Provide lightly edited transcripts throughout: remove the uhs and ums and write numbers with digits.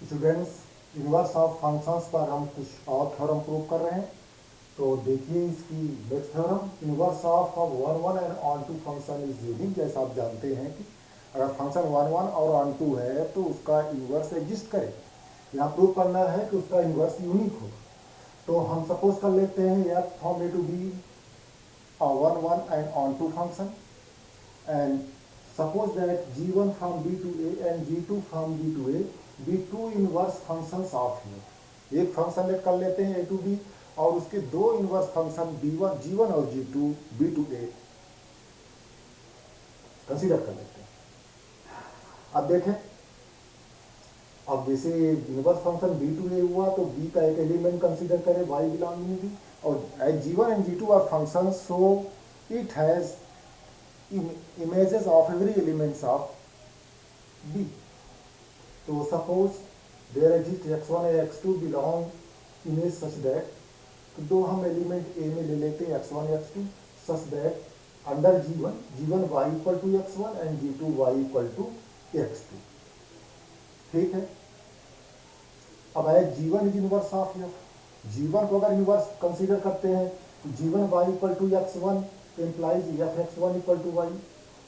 Students, inverse of functions पर हम कुछ और थ्योरम प्रूव कर रहे हैं। तो देखिए इसकी next theorem, inverse of one one and onto function is unique. जैसा आप जानते हैं कि अगर फंक्शन वन वन और ऑन टू है तो उसका इनवर्स एग्जिस्ट करे। यहाँ प्रूव करना है कि उसका इनवर्स यूनिक हो। तो हम सपोज कर लेते हैं F from A to B one one and onto function, and suppose that g1 from b to a and g2 from b to a be two inverse functions of u। एक function let कर लेते हैं a to b और उसके दो inverse function b1 g1 और g2 b to a consider कर लेते हैं। अब देखें, अब जैसे inverse function b to a हुआ तो b का एक एलिमेंट कंसीडर करें y बिलोंगिंग b, और g1 and g2 are functions, so it has images of every elements of B. So suppose there exists x1 and x2 belong image such that, तो दो हम element A में ले लेते हैं x1 x2 such that under g1 y equal to x1 and g2 y equal to x2। ठीक है, अब आए g1 is inverse of f। g1 को अगर इनवर्स कंसीडर करते हैं तो g1 y equal to x1 implies F X one equal to Y,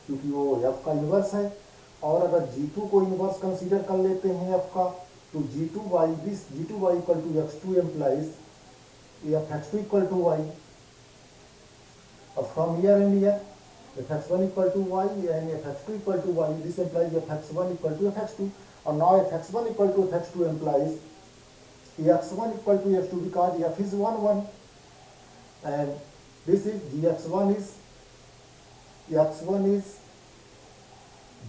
क्योंकि वो एफ का इनवर्स है। और अगर जी2 को इनवर्स कंसीडर कर लेते हैं एफ का, तो जी2 Y equal to X two implies F X two equal to Y. और from here and here F X one equal to Y and F X two equal to Y, this implies F X one equal to F X two. और now F X one equal to F X two implies X one equal to X two because F is one one and this is gx1 is x1 is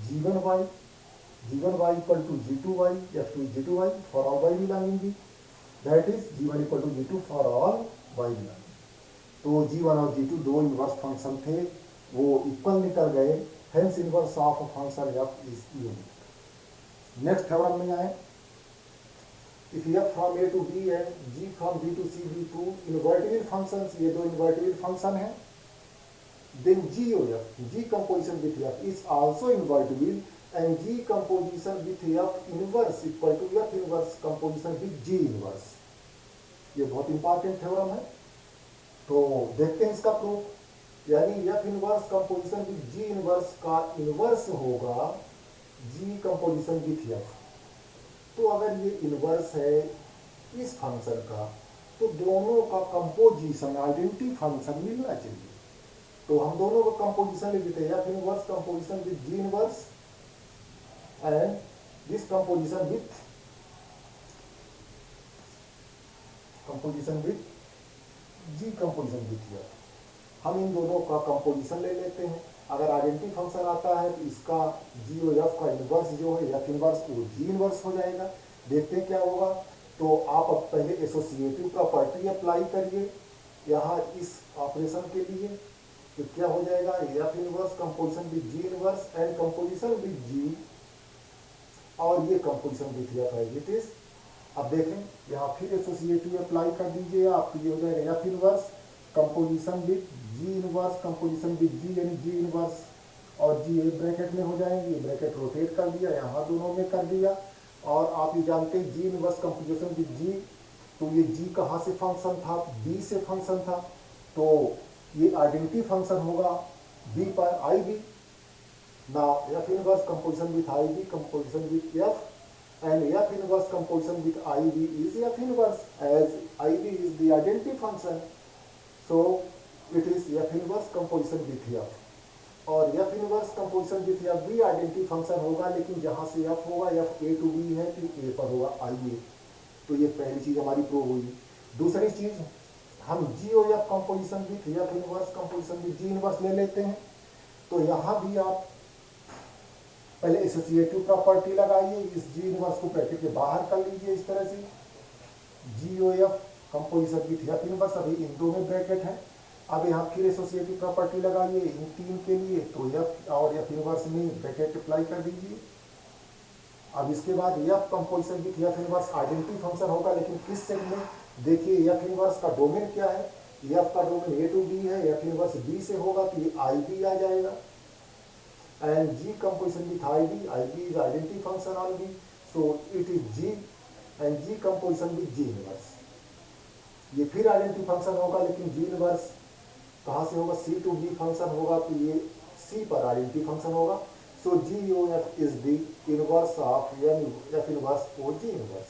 g1y equal to g2y, x2 is g2y for all y belonging b, that is g1 equal to g2 for all y belonging। तो g1 और g2 दो inverse function थे, वो equal निकल गए, hence inverse of function f is unique. Next theorem में आए, if f from a to b and g from b to c be two invertible functions, ये दो invertible function हैं, then g of g composition with f is also invertible and g composition with f inverse equal to f inverse composition with g inverse। ये बहुत important theorem है। तो देखते हैं इसका प्रूफ, यानी f inverse composition with g inverse का inverse होगा g composition with f। तो अगर ये इनवर्स है इस फंक्शन का, तो दोनों का कंपोजिशन आइडेंटिटी फंक्शन मिलना चाहिए। तो हम दोनों का कंपोजिशन ले लेते हैं, F inverse composition with G inverse and this composition with G composition with F. हम इन दोनों का कंपोजिशन ले लेते हैं। अगर आइडेंटिटी फंक्शन आता है तो इसका जी और एफ का इनवर्स जो है एफ इनवर्स वो जी इनवर्स हो जाएगा। देखते हैं क्या होगा। तो आप अब पहले एसोसिएटिव प्रॉपर्टी अप्लाई करिए यहाँ इस ऑपरेशन के लिए, तो क्या हो जाएगा, F inverse composition with G inverse and composition with G, और ये कंपोजिशन विद एफ है इट इज। अब देखें यहाँ फिर एसोसिएटिव अप्लाई कर दीजिए, आपको ये हो जाएगा F inverse composition with G inverse composition with G, यानी जी इनवर्स और जी एक ब्रैकेट में हो जाएंगे, ये ब्रैकेट रोटेट कर दिया, यहाँ दोनों में कर दिया। और आप ये जानते हैं जी इनवर्स कंपोजिशन विद जी, तो ये जी कहाँ से फंक्शन था, बी से फंक्शन था, तो ये आइडेंटिटी फंक्शन होगा बी पर I B. Now F inverse composition with I B composition with F and F inverse composition with I B is F inverse as I B is the identity function, so it is f inverse composition with f। और f inverse composition with f भी identity function होगा, लेकिन जहां से f होगा f a to b है तो a पर होगा i a। तो ये पहली चीज हमारी प्रूव हुई। दूसरी चीज, हम g और f composition with f inverse composition with g inverse ले लेते हैं। तो यहाँ भी आप पहले एसोसिएटिव प्रॉपर्टी लगाइए, इस g इनवर्स को ब्रैकेट के बाहर कर लीजिए इस तरह से, g और f composition with F inverse, अभी इन दो में ब्रैकेट है। अब यहाँ फिर एसोसिएटिव प्रॉपर्टी लगाइए इन तीन के लिए, तो एफ और एफ इनवर्स में ब्रैकेट अप्लाई कर दीजिए। अब इसके बाद F composition with F inverse identity function होगा, लेकिन किस सेट में, देखिए एफ इनवर्स का डोमेन क्या है, एफ का डोमेन ए टू बी है, एफ इनवर्स बी से होगा तो ये आई बी आ जाएगा। And G composition with I B is identity function on B, so it is G and G composition with G inverse. ये फिर आइडेंटिटी फंक्शन होगा, लेकिन जी इनवर्स कहाँ से होगा, सी टू बी फंक्शन होगा, तो ये सी पर आइडेंटिटी फंक्शन होगा। So G O F is the inverse of N F inverse को G inverse,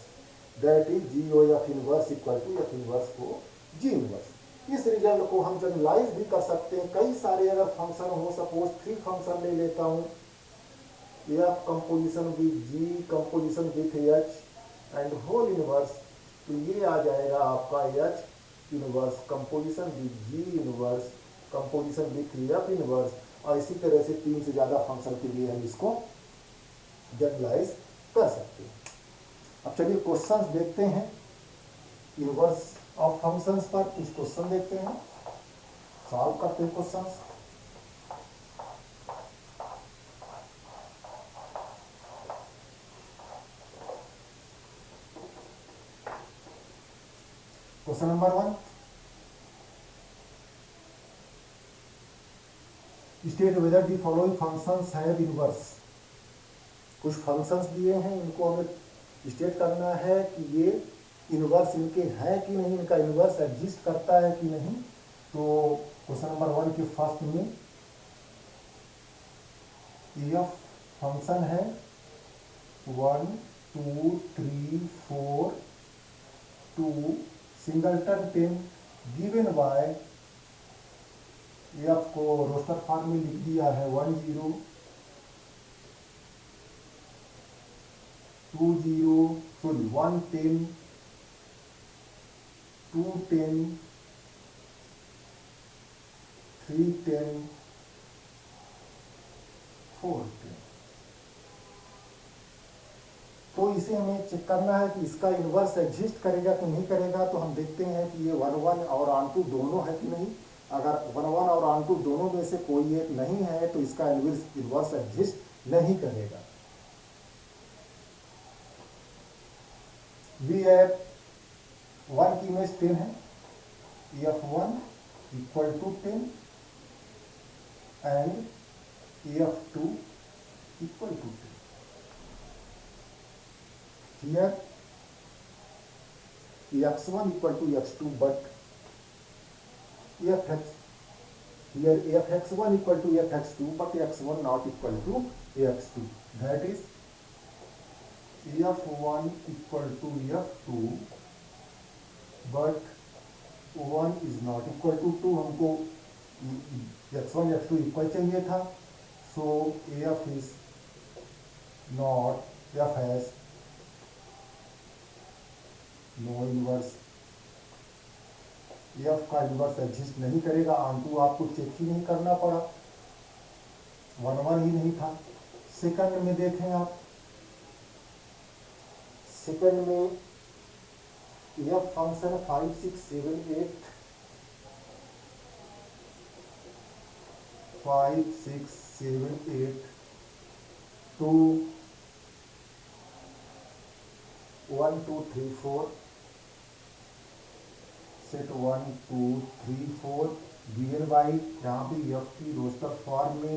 that is G O F inverse equal to F inverse को जी इनवर्स। इस रिजल्ट को हम जनरलाइज भी कर सकते हैं। कई सारे अगर फंक्शन हो, सपोज 3 फंक्शन ले लेता हूँ, F composition with G composition with H and whole inverse, तो ये आ जाएगा आपका H inverse composition with G inverse composition with F inverse. और इसी तरह से 3 से ज्यादा फंक्शन के लिए हम इसको जनरलाइज कर सकते हैं। अब चलिए क्वेश्चंस देखते हैं इनवर्स ऑफ फंक्शंस पर। कुछ क्वेश्चन देखते हैं, सॉल्व करते हैं questions. Question number 1, state whether the following functions have inverse. कुछ फंक्शंस दिए हैं, इनको हमें स्टेट करना है कि ये इनवर्स इनके हैं कि नहीं, इनका इनवर्स एग्जिस्ट करता है कि नहीं। तो क्वेश्चन नंबर 1 के फर्स्ट में एफ फंक्शन है 1 2 3 4 2 सिंगलटन 10 गिवन बाय, एफ को रोस्टर फॉर्म में लिख दिया है 1 0 2 0 सॉरी 1 10 2 10 3 10 4 10। तो इसे हमें चेक करना है कि इसका इन्वर्स एग्जिस्ट करेगा कि नहीं करेगा। तो हम देखते हैं कि ये 1 1 और ऑन2 दोनों है कि नहीं। अगर 1 1 और ऑन2 दोनों में से कोई एक नहीं है तो इसका इन्वर्स एग्जिस्ट नहीं करेगा। वी एफ 1 की इमेज 10 है, F1 equal to 10 and F2 equal to 10। Here x1 equal to x2, but fx here fx1 equal to fx2, but x1 not equal to x2. That is f1 equal to f2, but 1 is not equal to 2। हमको x1 x2 equal चाहिए था। So f is not, f has no inverse, F का inverse exist नहीं करेगा। ऑन2 आपको check ही नहीं करना पड़ा, 1 1 ही नहीं था। सेकंड में देखें आप, सेकंड में F function 5 6 7 8 5 6 7 8 2 1 2 3 4 set 1 2 3 4 given by, यहाँ पे एफ की रोस्टर फॉर्म में,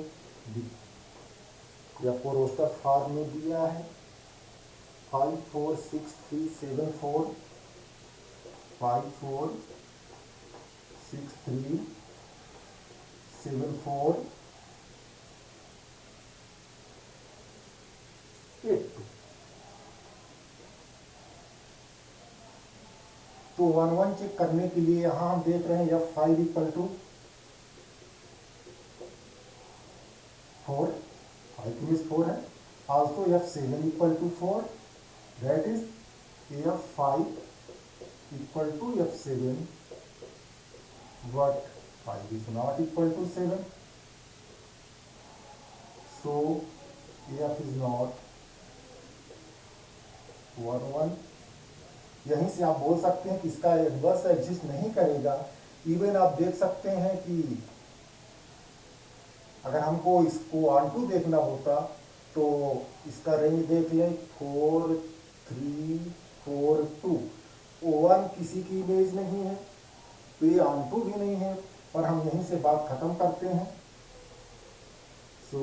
एफ को रोस्टर फॉर्म में दिया है 5 4 6 3 7 4 5 4 6 3 7 4 8 2। तो 1 1 चेक करने के लिए यहां हम देख रहे हैं f5 इक्वल टू 4, 5 की मीन्स 4 है। Also f7 equal to 4, that is f5 equal to f7, but 5 is not equal to 7, so f is not 1 1। यहीं से आप बोल सकते हैं कि इसका इनवर्स एग्जिस्ट नहीं करेगा। इवन आप देख सकते हैं कि अगर हमको इसको ऑन2 देखना होता तो इसका रेंज देख लें 4 3 4 2, 1 किसी की इमेज नहीं है, तो ये ऑन2 भी नहीं है, और हम यहीं से बात खत्म करते हैं। सो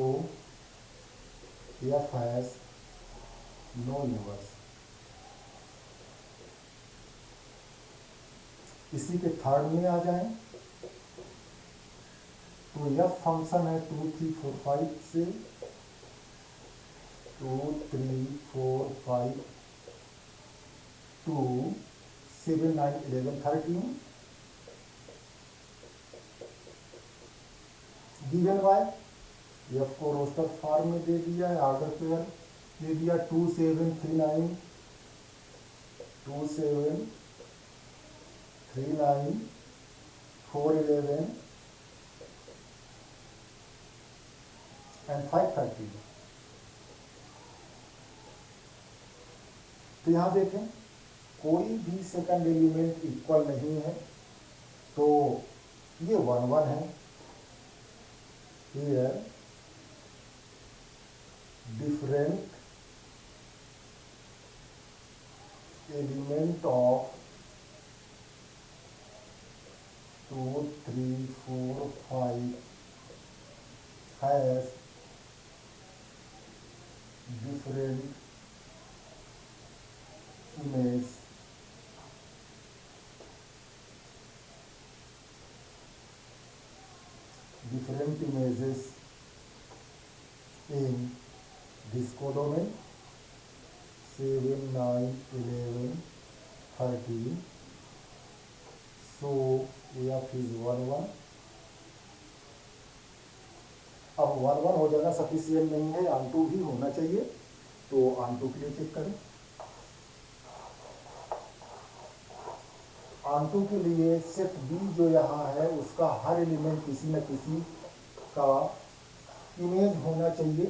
एफ हैज नो इनवर्स। इसी के थर्ड में आ जाएं तो यह फंक्शन है 2 3 4 5 से 2 3 4 5 2 7 9 11 13 गिवन बाय एफ को रोस्टर फॉर्म में दे दिया है, ऑर्डर पेयर दे दिया 2 7 3 9 2 7 3 9 4 11 एंड 5 13। तो यहां देखें कोई भी सेकंड एलिमेंट इक्वल नहीं है, तो ये 1 1 है। Here different element of 2 3 4 5 has different image different images in this codomain 7 9 11 13. So F is 1 1. अब 1 1 हो जाना सफिशियंट नहीं है, ऑन2 भी होना चाहिए, तो ऑन2 के लिए चेक करें। ऑन2 के लिए सेट बी जो यहाँ है उसका हर एलिमेंट किसी न किसी का इमेज होना चाहिए,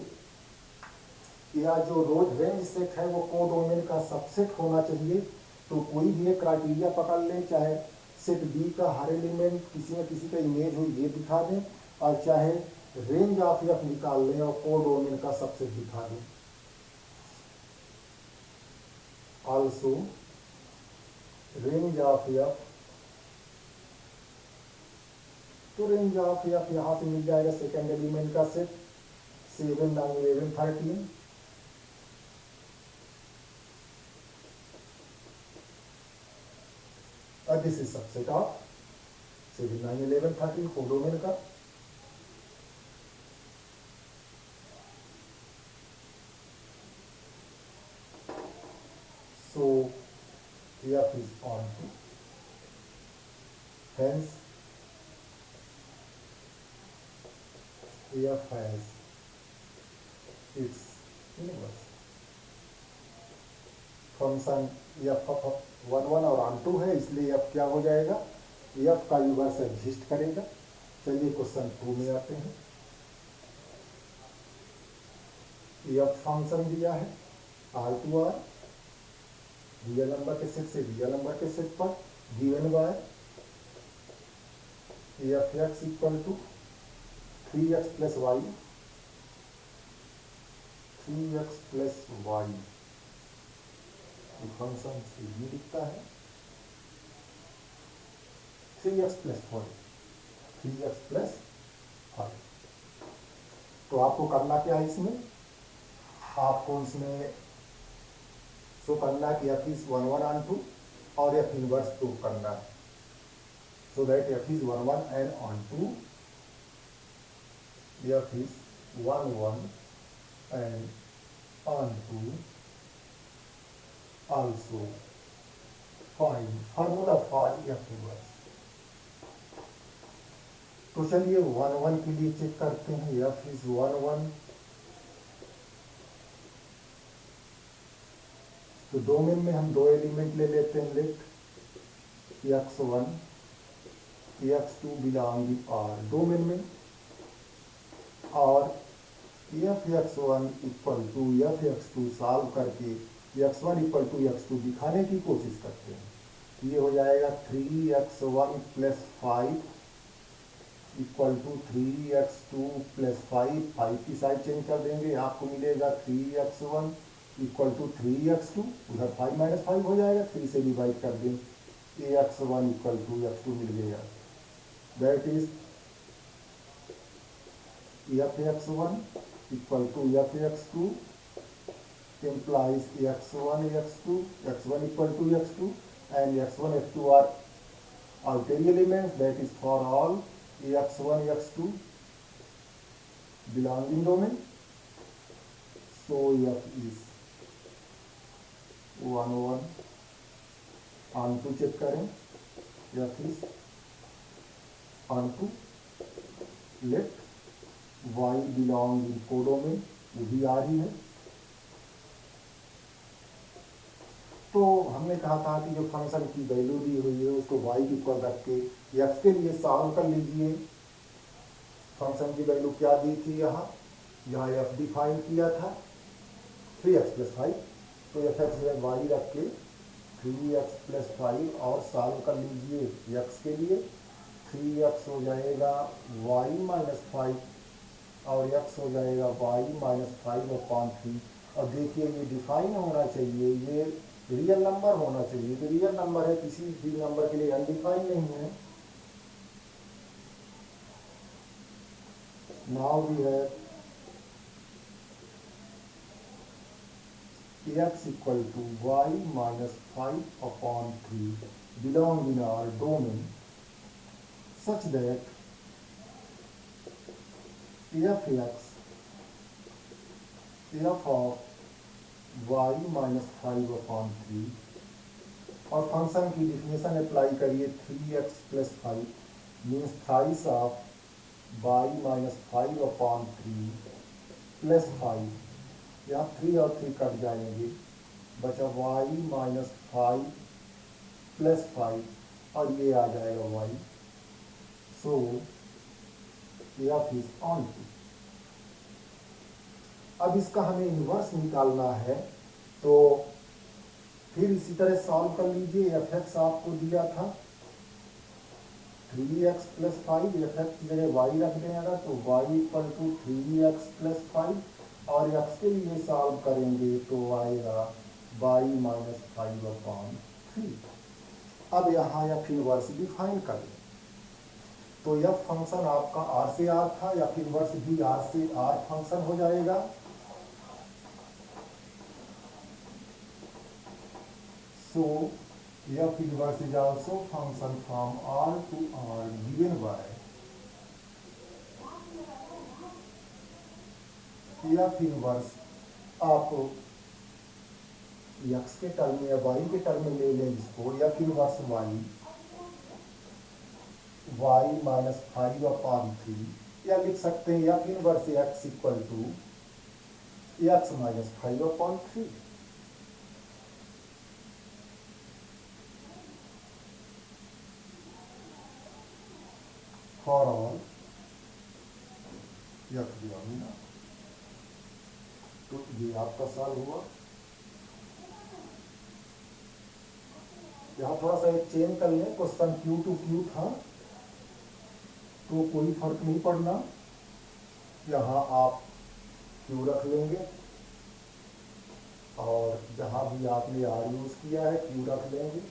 या जो रोज रेंज सेट है वो कोडोमेन का सबसेट होना चाहिए। तो कोई भी एक क्राइटेरिया पकड़ लें, चाहे सेट बी का हर एलिमेंट किसी न किसी का इमेज हो ये दिखा दें, और चाहे रेंज ऑफ एफ निकाल लें और कोडोमेन का सबसेट दिखा दें। ऑल्सो रेंज ऑफ एफ, तो रेंज ऑफ एफ यहां से मिल जाएगा सेकेंड एलिमेंट का सेट 7 9 11 13। और this is subset of 7 9 11 13 codomain का। So F is onto, hence F has its inverse function F 1 1 और ऑन2 है, इसलिए F क्या हो जाएगा, F का इनवर्स एग्जिस्ट करेगा। चलिए क्वेश्चन 2 में आते हैं। F फंक्शन दिया है R2R रियल नंबर के सेट से रियल नंबर के सेट पर, given by F X equal to 3x plus Y, 3x plus Y function से ये दिखता है 3x प्लस 5, 3x प्लस 5। तो आपको करना क्या है इसमें, आपको इसमें सो करना कि एफ इज 1 1 ऑन 2 और एफ इनवर्स प्रूव करना है, so that F is 1 1 and on 2, F is 1 1 and on 2 also find formula for F inverse. तो चलिए 1 1 के लिए चेक करते हैं, एफ इज 1 1, तो डोमेन में हम दो एलिमेंट ले लेते हैं, late x1 x2 belong are domain में, और f(x1) equal to f(x2) solve करके x1 इक्वल टू x2 दिखाने की कोशिश करते हैं। ये हो जाएगा 3x1 plus 5 equal to 3x2 plus 5, 5 की साइड चेंज कर देंगे, आपको मिलेगा 3x1 इक्वल टू 3x2, उधर 5 माइनस 5 हो जाएगा, 3 से डिवाइड कर दें, x1 इक्वल टू x2 मिल गया, that is f(x1) equal to f(x2) implies x1 x2, x1 equal to x2 and x1 x2 are arbitrary elements, that is for all x1 x2 belonging domain. So f is 1 1 onto check करें, f is onto let y belong in codomain, वो भी आ रही है। तो हमने कहा था कि जो फंक्शन की वैल्यू दी हुई है उसको y की इक्वल रख के x के लिए सॉल्व कर लीजिए। फंक्शन की वैल्यू क्या दी थी, यहाँ f डिफाइन किया था 3x + 5, तो f(x) y रख के 3x + 5 और सॉल्व कर लीजिए x के लिए। 3x हो जाएगा y - 5 और x हो जाएगा y - 5/3। और देखिए ये डिफाइन होना चाहिए, ये रियल नंबर होना चाहिए, तो रियल नंबर है, किसी भी नंबर के लिए अनडिफाइन नहीं है। Now we have x = y - 5/3 belong in our domain such that f(x) f of y - 5/3 और फंक्शन की डिफिनेशन अप्लाई करिए 3x + 5 means thrice of y - 5/3 + 5, यहाँ 3 और 3 कट जाएंगे, बचा y - 5 + 5 और ये आ जाएगा y। So f is onto। अब इसका हमें इन्वर्स निकालना है, तो फिर इसी तरह सॉल्व कर लीजिए। f(x) आपको दिया था 3x + 5, f(x) की जगह y रख देगा तो y = 3x + 5 और x के लिए सॉल्व करेंगे तो आएगा y - 5/3। अब यहाँ f इन्वर्स डिफाइन करें, तो यह फंक्शन आपका r से r था, या फिर इन्वर्स भी r से r फंक्शन हो जाएगा। So f inverse is also function from R to R given by f inverse आप x के टर्म में या y के टर्म में ले लें इसको, f inverse y - 5/3, या लिख सकते हैं f inverse x = x - 5/3। For all f belonging, तो ये आपका सॉल्व हुआ। यहाँ थोड़ा सा एक चेंज कर लें, क्वेश्चन Q to Q था तो कोई फर्क नहीं पड़ना, यहाँ आप Q रख लेंगे और जहाँ भी आपने R यूज किया है Q रख लेंगे।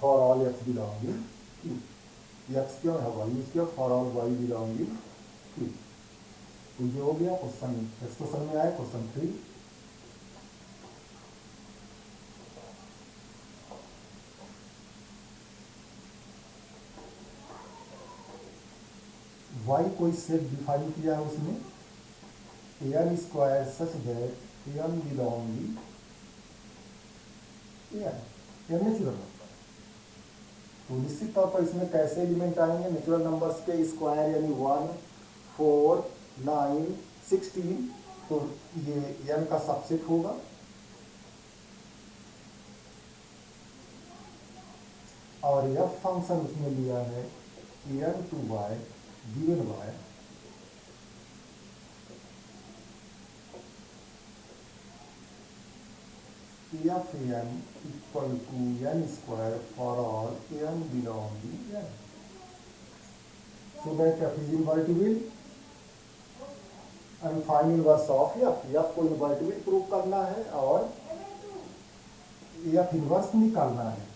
For all x belonging Q, x क्यों है y यूज किया, for all y belonging Q। तो ये हो गया क्वेश्चन। नेक्स्ट क्वेश्चन में आए क्वेश्चन 3। y कोई सेट डिफाइन किया है उसमें n square such that n belonging n natural number. तो निश्चित तौर पर इसमें कैसे एलिमेंट आएंगे, नेचुरल नंबर्स के स्क्वायर, यानी 1 4 9 16, तो ये n का सबसेट होगा। और यह फंक्शन उसमें लिया है n to y given by f n equal to n square for all n belonging n, so that f is invertible and find inverse of f को इन्वर्टिबल प्रूव करना है और f इन्वर्स निकालना है।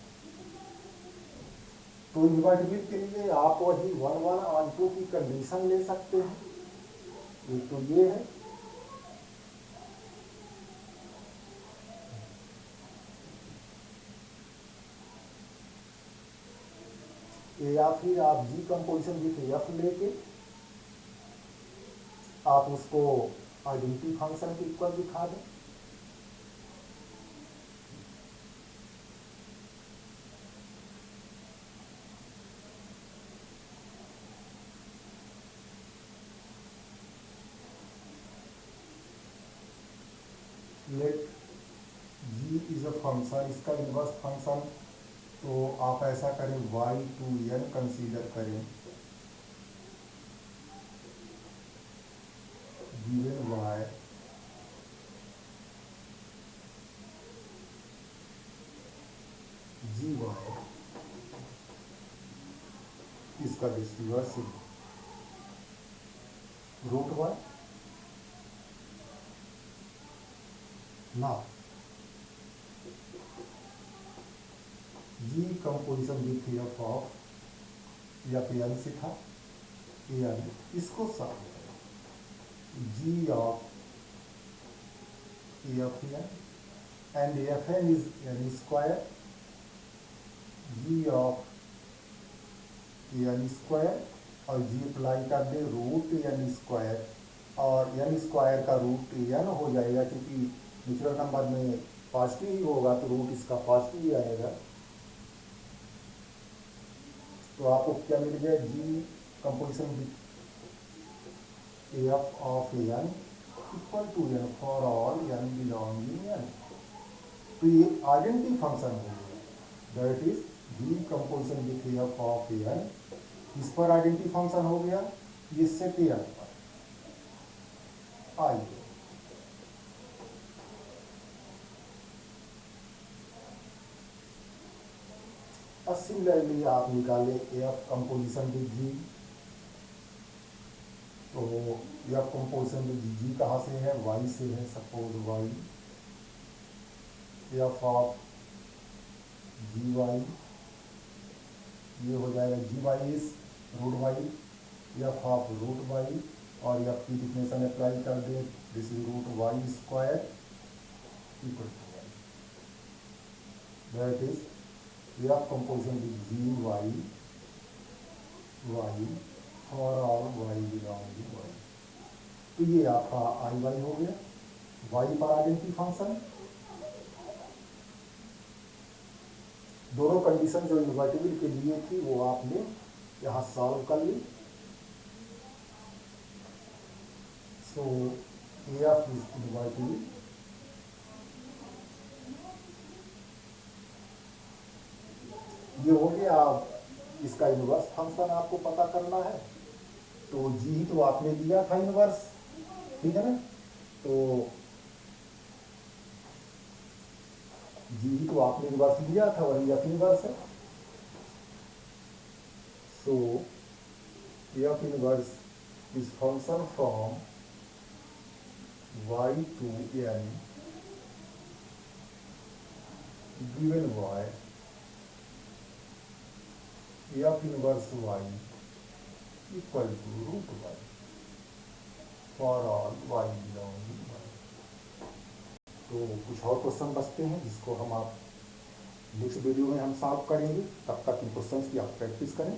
तो इन्वर्टिबल के लिए आप वही 1 1 onto की कंडीशन ले सकते हैं। एक तो ये है, या फिर आप जी कंपोजिशन विथ एफ लेके आप उसको आइडेंटिटी फंक्शन के इक्वल दिखा दें। Let G is a function, इसका इनवर्स फंक्शन, तो आप ऐसा करें y2n कंसीडर करें गिवन y जी वाई, इसका डिस्ट्रीब्यूट रूट वाई ना G composition with F of F N से था एन, इसको सॉल्व करें G of F N and F N is N square, G of N square और G apply कर दे root N square, और N square का रूट एन हो जाएगा क्योंकि नेचुरल नंबर में पॉजिटिव ही होगा तो रूट इसका पॉजिटिव ही आएगा। तो आपको क्या मिल गया, G composition with F of N equal to N for all N belonging N. तो ये आइडेंटिटी फंक्शन हो गया, that is G composition with F of N, इस पर आइडेंटिटी फंक्शन हो गया, ये सेट एन पर आइए। और सिमिलरली आप निकालें एफ कंपोजिशन विद जी, तो एफ कंपोजिशन विद जी कहाँ से है, वाई से है, suppose Y F of G Y, ये हो जाएगा G Y is root Y F of root Y, और एफ की डिफिनेशन अप्लाई कर दे, this is root Y square equal to Y, that is F composition with G Y Y for all Y belonging Y. तो ये आपका I Y हो गया, Y पर आइडेंटिटी फंक्शन, दोनों कंडीशन जो इन्वर्टिबल के लिए थी वो आपने यहाँ सॉल्व कर ली। सो एफ इज इन्वर्टिबल, ये हो गया। आप इसका इनवर्स फंक्शन आपको पता करना है, तो जी तो आपने दिया था इनवर्स, ठीक है ना, तो जी तो आपने इनवर्स दिया था, वही एफ इनवर्स है। So F inverse is function from y to n given y f inverse y equal to root y for all y belonging y। तो कुछ और क्वेश्चन बचते हैं जिसको हम आप नेक्स्ट वीडियो में हम सॉल्व करेंगे, तब तक इन क्वेश्चंस की आप प्रैक्टिस करें।